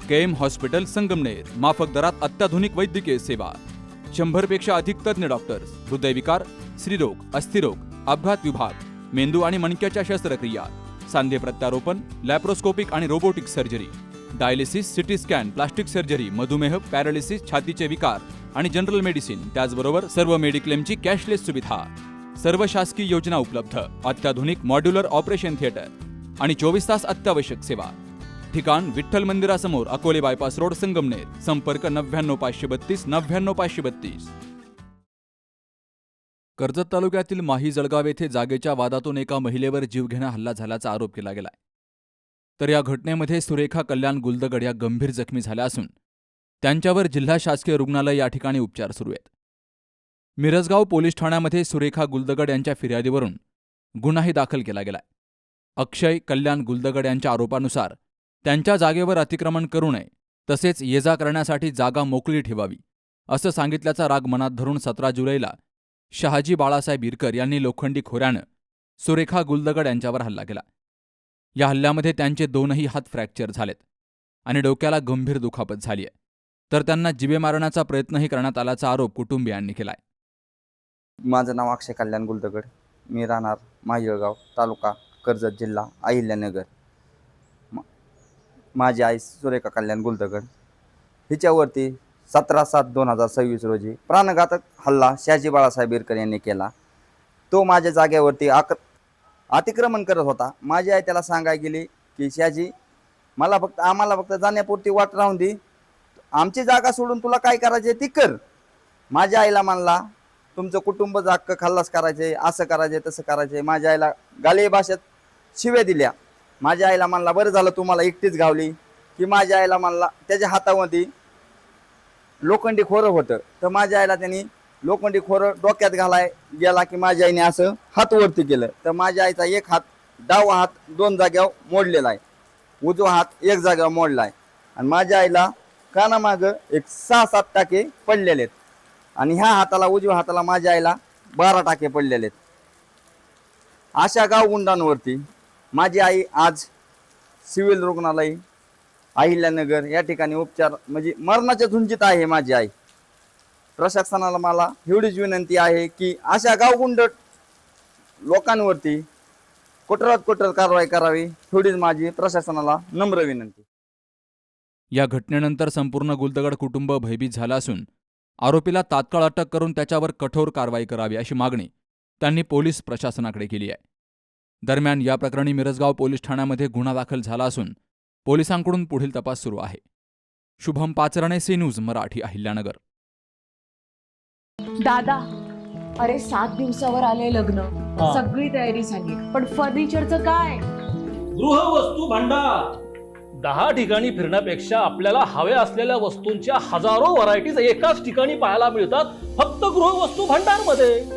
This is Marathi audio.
केएम हॉस्पिटल संगमनेर, माफक दरात अत्याधुनिक वैद्यकीय सेवा, 100 पेक्षा अधिक तज्ञ डॉक्टर्स, हृदयविकार, स्त्रीरोग, अस्थिरोग, अपघात विभाग, मेंदू आणि मणक्याच्या शस्त्रक्रिया, सांधे प्रत्यारोपण, लॅप्रोस्कोपिक आणि robotic surgery, dialysis, CT scan, plastic surgery, मधुमेह, पॅरालिसिस, छातीचे विकार आणि जनरल मेडिसिन, त्याचबरोबर सर्व मेडिक्लेमची कॅशलेस सुविधा, सर्व शासकीय योजना उपलब्ध, अत्याधुनिक मॉड्युलर ऑपरेशन थिएटर आणि 24 तास अत्यावश्यक सेवा. ठिकाण विठ्ठल मंदिरासमोर, अकोले बायपास रोड, संगमनेर. संपर्क 99532 99532. कर्जत तालुक्यातील माही जळगाव येथे जागेच्या वादातून एका महिलेवर जीवघेणा हल्ला झाल्याचा आरोप केला गेलाय. तर या घटनेमध्ये सुरेखा कल्याण गुलदगड या गंभीर जखमी झाल्या असून त्यांच्यावर जिल्हा शासकीय रुग्णालय या ठिकाणी उपचार सुरू आहेत. मिरजगाव पोलीस ठाण्यामध्ये सुरेखा गुलदगड यांच्या फिर्यादीवरून गुन्हाही दाखल केला गेलाय. अक्षय कल्याण गुलदगड यांच्या आरोपानुसार त्यांच्या जागेवर अतिक्रमण करू नये तसेच ये-जा करण्यासाठी जागा मोकळी ठेवावी असं सांगितल्याचा राग मनात धरून 17 जुलैला शहाजी बाळासाहेब इरकर यांनी लोखंडी खोऱ्यानं सुरेखा गुलदगड यांच्यावर हल्ला केला. या हल्ल्यामध्ये त्यांचे 2ही हात फ्रॅक्चर झालेत आणि डोक्याला गंभीर दुखापत झाली आहे. तर त्यांना जिवे मारण्याचा प्रयत्नही करण्यात आल्याचा आरोप कुटुंबियांनी केलाय. माझं नाव अक्षय कल्याण गुलदगड. मी राहणार माहीजळगाव, तालुका कर्जत, जिल्हा अहिल्यानगर. माझी आई सुरेखा कल्याण गुलदगड हिच्यावरती 17/7/2026 रोजी प्राणघातक हल्ला शहाजी बाळासाहेब इरकर यांनी केला. तो माझ्या जागेवरती अतिक्रमण करत होता. माझी आई त्याला सांगायला गेली की शहाजी आम्हाला फक्त जाण्यापुरती वाट राहून दे, आमची जागा सोडून तुला काय करायचे ती कर. माझ्या आईला म्हणला तुमचं कुटुंब जाग खल्लास करायचे, असं करायचे तसं करायचे. माझ्या आईला गाली भाषेत शिव्या दिल्या. माझ्या आईला म्हणला बरं झालं तुम्हाला एकटीच गावली की. माझ्या आईला म्हणला त्याच्या हातामध्ये लोखंडी खोरं होतं, तर माझ्या आईला त्यांनी लोखंडी खोरं डोक्यात घालाय गेला की माझ्या आईने असं हात वरती केलं. तर माझ्या आईचा एक हात, डावा हात 2 जाग्यावर मोडलेला आहे, उजवा हात 1 जाग्यावर मोडला आहे आणि माझ्या आईला कानामागं एक 6-7 टाके पडलेले आहेत आणि ह्या हाताला, उजव्या हाताला माझ्या आईला 12 टाके पडलेले आहेत. अशा गावगुंडांवरती माझी आई आज सिव्हिल रुग्णालय अहिल्यानगर या ठिकाणी उपचार म्हणजे मरणाच्या झुंजीत आहे माझी आई. प्रशासनाला मला एवढीच विनंती आहे की अशा गावगुंड लोकांवरती कठोरात कठोर कारवाई करावी, एवढीच माझी प्रशासनाला नम्र विनंती. या घटनेनंतर संपूर्ण गुलदगड कुटुंब भयभीत झालं असून आरोपीला तात्काळ अटक करून त्याच्यावर कठोर कारवाई करावी अशी मागणी त्यांनी पोलीस प्रशासनाकडे केली आहे. दरम्यान या प्रकरणी मिरजगाव पोलीस ठाण्यामध्ये गुन्हा दाखल झाला असून पोलिसांकडून पुढील तपास सुरू आहे. Shubham Pacharne, C News Marathi, Ahilyanagar. दादा, अरे 7 दिवसावर आले लग्न, सगळी तयारी झाली, पण फर्निचरचं काय? गृहवस्तू भांडार 10 ठिकाणी फिरण्यापेक्षा आपल्याला हव्या असलेल्या वस्तूंच्या हजारो व्हरायटीज एकाच ठिकाणी पाहायला मिळतात फक्त गृहवस्तू भांडार मध्ये.